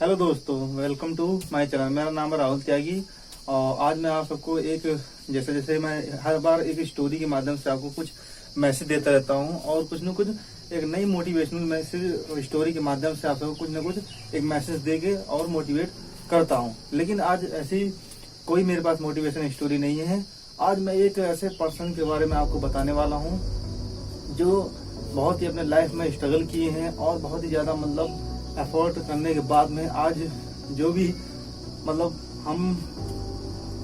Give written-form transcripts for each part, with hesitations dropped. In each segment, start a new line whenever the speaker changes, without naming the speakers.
Hello दोस्तों, welcome to my channel. मेरा नाम है राहुल त्यागी और आज मैं आप सबको एक जैसे जैसे मैं हर बार एक स्टोरी के माध्यम से आपको कुछ मैसेज देता रहता हूं और कुछ न कुछ एक नई मोटिवेशनल मैसेज स्टोरी के माध्यम से आप सबको कुछ न कुछ एक मैसेज दे के और मोटिवेट करता हूं। लेकिन आज ऐसी कोई मेरे पास मोटिवेशन स्टोरी नहीं है। आज मैं एक ऐसे पर्सन के बारे में आपको बताने वाला हूँ जो बहुत ही अपने लाइफ में स्ट्रगल किए हैं और बहुत ही ज्यादा मतलब एफर्ट करने के बाद में आज जो भी मतलब हम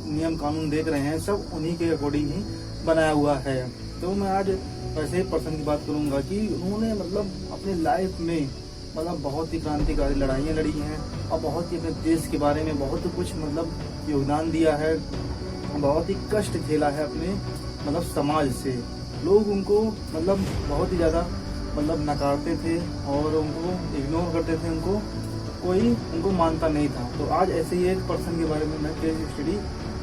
नियम कानून देख रहे हैं सब उन्हीं के अकॉर्डिंग ही बनाया हुआ है। तो मैं आज ऐसे पर्सन की बात करूंगा कि उन्होंने मतलब अपनी लाइफ में मतलब बहुत ही क्रांतिकारी लड़ाइयाँ लड़ी हैं और बहुत ही अपने देश के बारे में बहुत कुछ मतलब योगदान दिया है, बहुत ही कष्ट झेला है अपने मतलब समाज से। लोग उनको मतलब बहुत ही ज़्यादा मतलब नकारते थे और उनको इग्नोर करते थे, कोई उनको मानता नहीं था। तो आज ऐसे ही एक पर्सन के बारे में मैं केस स्टडी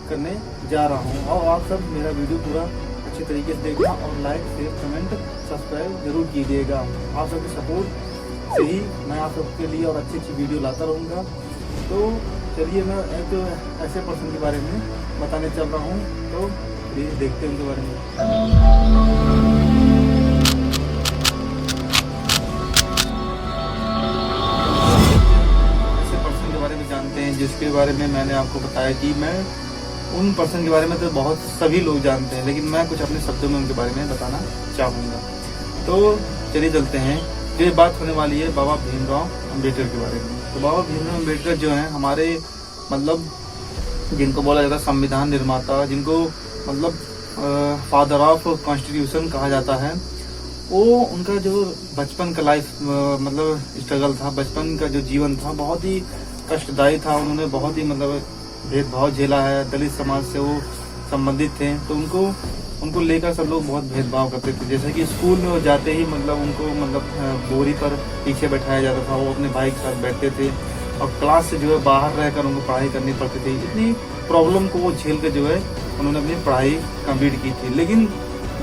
करने जा रहा हूँ और आप सब मेरा वीडियो पूरा अच्छे तरीके से देखना और लाइक शेयर कमेंट सब्सक्राइब जरूर कीजिएगा। आप सबके सपोर्ट से ही मैं आप सबके लिए और अच्छी वीडियो लाता रहूँगा। तो चलिए मैं एक ऐसे पर्सन के बारे में बताने चल रहा हूँ, तो प्लीज़ देखते हैं उनके बारे में। जानते हैं जिसके बारे में मैंने आपको बताया कि मैं उन पर्सन के बारे में तो बहुत सभी लोग जानते हैं, लेकिन मैं कुछ अपने शब्दों में उनके बारे में बताना चाहूँगा। तो चलिए चलते हैं। ये बात होने वाली है बाबा भीमराव अम्बेडकर के बारे में। तो बाबा भीमराव अम्बेडकर जो हैं हमारे मतलब जिनको बोला जाता है संविधान निर्माता, जिनको मतलब फादर ऑफ कॉन्स्टिट्यूशन कहा जाता है, वो उनका जो बचपन का लाइफ मतलब स्ट्रगल था, बचपन का जो जीवन था बहुत ही कष्टदायी था। उन्होंने बहुत ही मतलब भेदभाव झेला है, दलित समाज से वो संबंधित थे। तो उनको लेकर सब लोग बहुत भेदभाव करते थे। जैसे कि स्कूल में वो जाते ही मतलब उनको मतलब बोरी पर पीछे बैठाया जाता था, वो अपने भाई के साथ बैठते थे और क्लास से जो है बाहर रहकर उनको पढ़ाई करनी पड़ती थी। इतनी प्रॉब्लम को वो झेल कर जो है उन्होंने अपनी पढ़ाई कंप्लीट की थी। लेकिन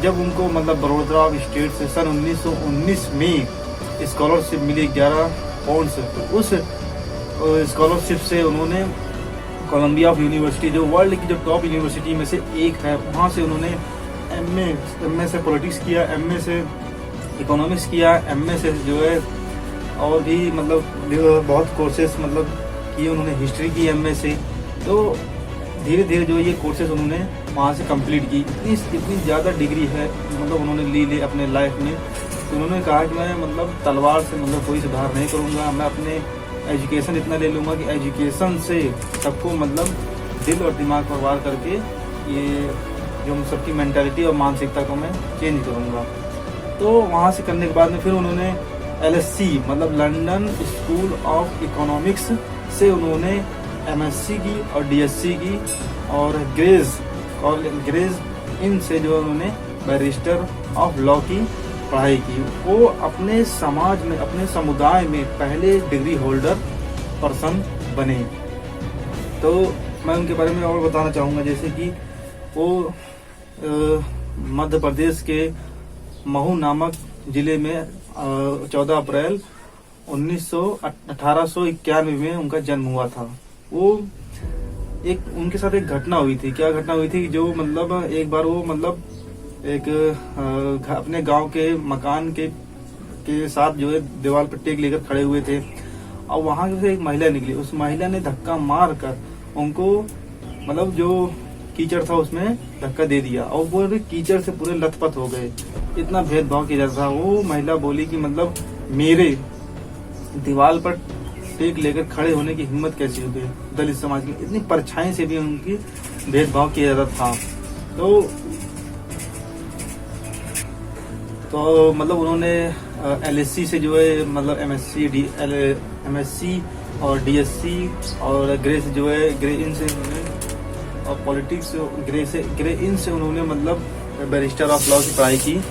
जब उनको मतलब बड़ौदा स्टेट से सन 1919 में स्कॉलरशिप मिली 11 पाउंड, तो उस स्कॉलरशिप से उन्होंने कोलंबिया ऑफ यूनिवर्सिटी जो वर्ल्ड की जो टॉप यूनिवर्सिटी में से एक है, वहाँ से उन्होंने एमए से पॉलिटिक्स किया, एमए से इकोनॉमिक्स किया, एमए से जो है और भी मतलब बहुत कोर्सेस मतलब किए उन्होंने, हिस्ट्री की एमए से। तो धीरे धीरे जो ये कोर्सेज उन्होंने वहाँ से कंप्लीट की। इतनी ज़्यादा डिग्री है मतलब उन्होंने ली अपने लाइफ में। तो उन्होंने कहा कि मैं मतलब तलवार से मतलब कोई सुधार नहीं करूँगा, मैं अपने एजुकेशन इतना ले लूँगा कि एजुकेशन से सबको मतलब दिल और दिमाग पर वार करके ये जो सबकी मेंटालिटी और मानसिकता को मैं चेंज करूँगा। तो वहाँ से करने के बाद में फिर उन्होंने LSE मतलब लंदन स्कूल ऑफ इकोनॉमिक्स से उन्होंने MSc की और DSc की और ग्रेज इन से जो उन्होंने बैरिस्टर ऑफ लॉ की पढ़ाई की। वो अपने समाज में अपने समुदाय में पहले डिग्री होल्डर पर्सन बने। तो मैं उनके बारे में और बताना चाहूँगा, जैसे कि वो मध्य प्रदेश के महू नामक जिले में 14 अप्रैल 1891 में उनका जन्म हुआ था। वो उनके साथ एक घटना हुई थी। क्या घटना हुई थी? जो मतलब एक बार वो मतलब एक अपने गांव के मकान के साथ जो है दीवार पर टेक लेकर खड़े हुए थे और वहां से एक महिला निकली। उस महिला ने धक्का मार कर उनको मतलब जो कीचड़ था उसमें धक्का दे दिया और वो कीचड़ से पूरे लथपथ हो गए। इतना भेदभाव किया जाता था। वो महिला बोली कि मतलब मेरे दीवार पर टेक लेकर खड़े होने की हिम्मत कैसी हो गई दलित समाज की। इतनी परछाई से भी उनकी भेदभाव किया जाता था। तो मतलब उन्होंने LSE से जो है मतलब MSc और DSc और ग्रे से जो है ग्रे इन से और पॉलिटिक्स ग्रे इन से उन्होंने मतलब बैरिस्टर ऑफ लॉ की पढ़ाई की।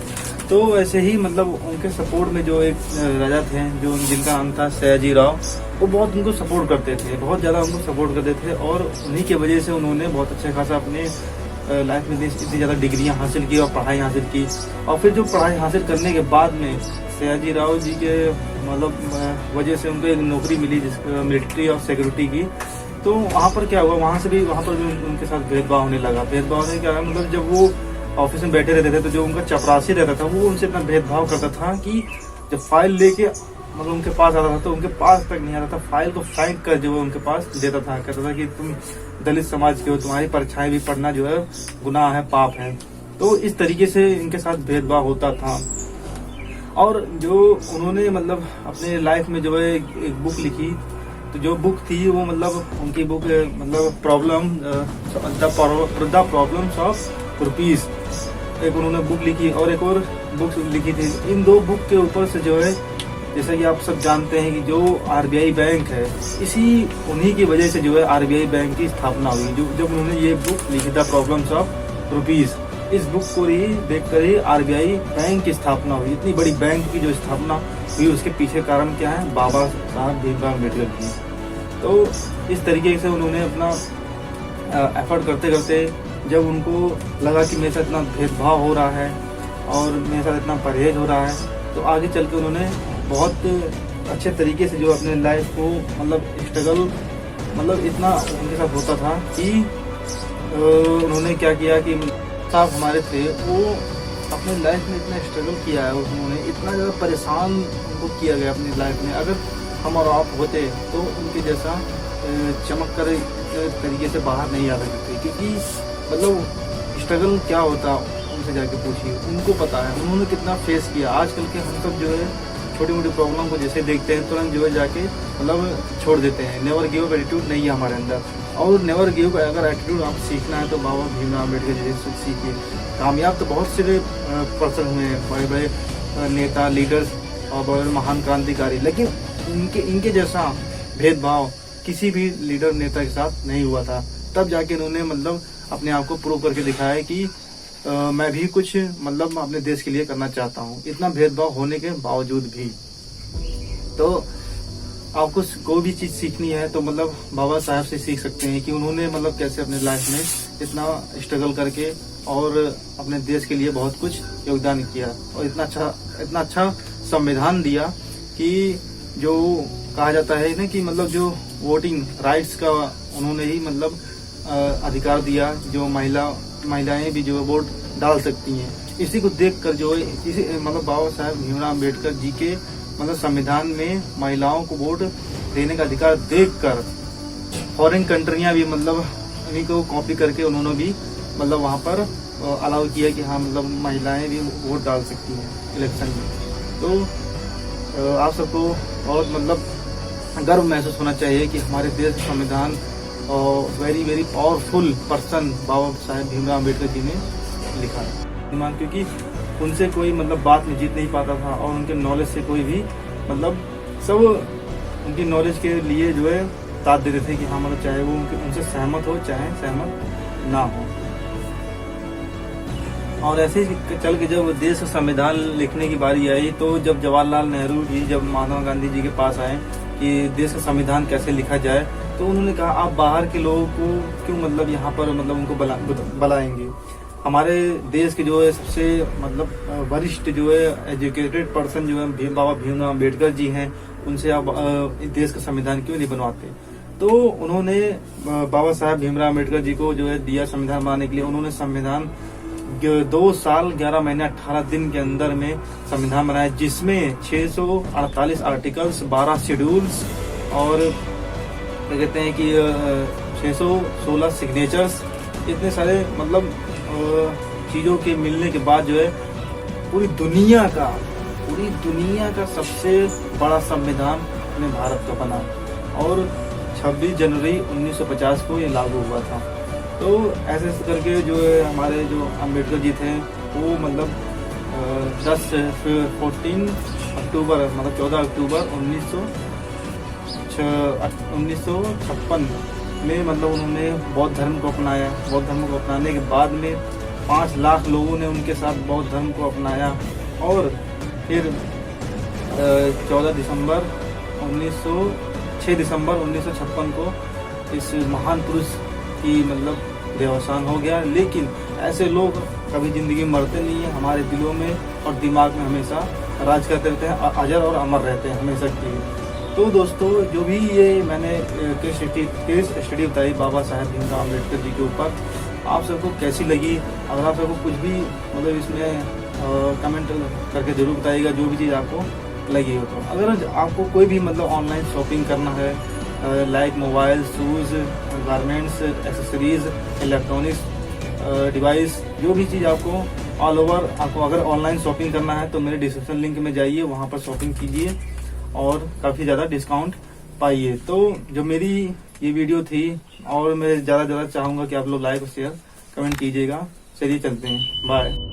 तो ऐसे ही मतलब उनके सपोर्ट में जो एक राजा थे जो जिनका नाम था सयाजी राव, वो बहुत उनको सपोर्ट करते थे, बहुत ज़्यादा उनको सपोर्ट करते थे और उन्हीं की वजह से उन्होंने बहुत अच्छा खासा अपने लाइफ में इतनी ज़्यादा डिग्रियां हासिल की और पढ़ाई हासिल की, और फिर जो पढ़ाई हासिल करने के बाद में सयाजी राव जी के मतलब वजह से उनको एक नौकरी मिली जिस मिलिट्री और सिक्योरिटी की। तो वहाँ पर क्या हुआ, वहाँ पर भी उनके साथ भेदभाव होने लगा। भेदभाव होने क्या है, मतलब जब वो ऑफिस में बैठे रहते थे तो जो उनका चपरासी रहता था वो उनसे इतना भेदभाव करता था कि जब फाइल लेके मतलब उनके पास आता था तो उनके पास तक नहीं आता था, फाइल को फेंक कर जो है उनके पास देता था। कहता था कि तुम दलित समाज के हो, तुम्हारी परीक्षाएं भी पढ़ना जो है गुनाह है, पाप है। तो इस तरीके से इनके साथ भेदभाव होता था। और जो उन्होंने मतलब अपने लाइफ में जो है एक बुक लिखी, तो जो बुक थी वो मतलब उनकी बुक मतलब द प्रॉब्लम्स ऑफ रुपीज, एक उन्होंने बुक लिखी और एक और बुक लिखी थी। इन दो बुक के ऊपर से जो है, जैसा कि आप सब जानते हैं कि जो आरबीआई बैंक है, उन्हीं की वजह से जो है आरबीआई बैंक की स्थापना हुई। जब उन्होंने ये बुक लिखी द प्रॉब्लम्स ऑफ रुपीज, इस बुक को ही देखकर ही आरबीआई बैंक की स्थापना हुई। इतनी बड़ी बैंक की जो स्थापना हुई उसके पीछे कारण क्या है, बाबा साहब भीमराव अम्बेडकर की। तो इस तरीके से उन्होंने अपना एफर्ट करते करते जब उनको लगा कि मेरे साथ इतना भेदभाव हो रहा है और मेरे साथ इतना परहेज हो रहा है, तो आगे चल के उन्होंने बहुत अच्छे तरीके से जो अपने लाइफ को मतलब स्ट्रगल मतलब इतना उनके साथ होता था कि उन्होंने क्या किया कि साहब हमारे थे वो अपने लाइफ में इतना स्ट्रगल किया है, उन्होंने इतना ज़्यादा परेशान उनको किया गया अपनी लाइफ में। अगर हम और आप होते तो उनके जैसा चमक कर तरीके से बाहर नहीं आ सकते, क्योंकि मतलब स्ट्रगल क्या होता उनसे जाके पूछिए, उनको पता है उन्होंने कितना फेस किया। आजकल के हम सब जो है छोटी मोटी प्रॉब्लम को जैसे देखते हैं तुरंत जो है जाके मतलब छोड़ देते हैं। नेवर गिव अप एटीट्यूड नहीं है हमारे अंदर, और नेवर गिव अगर एटीट्यूड आप सीखना है तो बाबा भीमराव अम्बेडकर जैसे सीखिए। कामयाब तो बहुत से पर्सन हुए हैं, बड़े बड़े नेता लीडर्स और बड़े महान क्रांतिकारी, लेकिन इनके जैसा भेदभाव किसी भी लीडर नेता के साथ नहीं हुआ था। तब जाके इन्होंने मतलब अपने आप को प्रूव करके दिखाया कि मैं भी कुछ मतलब अपने देश के लिए करना चाहता हूँ, इतना भेदभाव होने के बावजूद भी। तो आपको कोई भी चीज सीखनी है तो मतलब बाबा साहब से सीख सकते हैं कि उन्होंने मतलब कैसे अपने लाइफ में इतना स्ट्रगल करके और अपने देश के लिए बहुत कुछ योगदान किया और इतना अच्छा संविधान दिया कि जो कहा जाता है ना कि मतलब जो वोटिंग राइट्स का उन्होंने ही मतलब अधिकार दिया, जो महिलाएं भी जो है वोट डाल सकती हैं। इसी को देखकर जो है इसी मतलब बाबा साहब भीमराव अम्बेडकर जी के मतलब संविधान में महिलाओं को वोट देने का अधिकार देखकर फॉरेन कंट्रियां भी मतलब इन्हीं को कॉपी करके उन्होंने भी मतलब वहां पर अलाउ किया कि हाँ मतलब महिलाएं भी वोट डाल सकती हैं इलेक्शन में। तो आप सबको बहुत मतलब गर्व महसूस होना चाहिए कि हमारे देश का संविधान और very very powerful person Baba Saheb Bhimrao Ambedkar ji ने लिखा है, क्योंकि उनसे कोई मतलब बात में जीत नहीं पाता था और उनके नॉलेज से कोई भी मतलब सब उनकी नॉलेज के लिए जो है साथ देते थे कि हाँ मतलब चाहे वो उनसे सहमत हो चाहे सहमत ना हो। और ऐसे ही चल के जब देश का संविधान लिखने की बारी आई तो जब जवाहरलाल नेहरू जी जब महात्मा गांधी जी के पास आए कि देश का संविधान कैसे लिखा जाए, तो उन्होंने कहा आप बाहर के लोगों को क्यों मतलब यहाँ पर मतलब उनको बुलाएंगे। हमारे देश के जो है सबसे मतलब वरिष्ठ जो है एजुकेटेड पर्सन जो है बाबा भीमराव अम्बेडकर जी हैं, उनसे आप देश का संविधान क्यों नहीं बनवाते। तो उन्होंने बाबा साहब भीमराव अम्बेडकर जी को जो है दिया संविधान बनाने के लिए। उन्होंने संविधान 2 साल 11 महीने 18 दिन के अंदर में संविधान बनाया, जिसमें 648 आर्टिकल्स, 12 शेड्यूल्स और क्या कहते हैं कि 616 सिग्नेचर्स, इतने सारे मतलब चीजों के मिलने के बाद जो है पूरी दुनिया का सबसे बड़ा संविधान अपने भारत का बना और 26 जनवरी 1950 को ये लागू हुआ था। तो ऐसे करके जो है हमारे जो अम्बेडकर जी थे वो मतलब 14 अक्टूबर मतलब 14 अक्टूबर 1956 में मतलब उन्होंने बौद्ध धर्म को अपनाया। बौद्ध धर्म को अपनाने के बाद में 5 लाख लोगों ने उनके साथ बौद्ध धर्म को अपनाया और फिर 6 दिसंबर 1956 को इस महान पुरुष की मतलब देहावसान हो गया। लेकिन ऐसे लोग कभी जिंदगी में मरते नहीं है, हमारे दिलों में और दिमाग में हमेशा राज करते रहते हैं, अजर और अमर रहते हैं हमेशा के लिए। तो दोस्तों, जो भी ये मैंने केस स्टडी बताई बाबा साहेब भीमराव अम्बेडकर जी के ऊपर, आप सबको कैसी लगी? अगर आप सबको कुछ भी मतलब इसमें कमेंट करके जरूर बताइएगा, जो भी चीज़ आपको लगी हो। तो अगर आपको कोई भी मतलब ऑनलाइन शॉपिंग करना है, like mobile, shoes, garments, accessories, electronics device, जो भी चीज़ आपको ऑल ओवर आपको अगर ऑनलाइन शॉपिंग करना है तो मेरे डिस्क्रिप्शन लिंक में जाइए, वहाँ पर शॉपिंग कीजिए और काफ़ी ज़्यादा डिस्काउंट पाइए। तो जो मेरी ये वीडियो थी, और मैं ज़्यादा चाहूँगा कि आप लोग लाइक और शेयर कमेंट कीजिएगा। चलिए चलते हैं, बाय।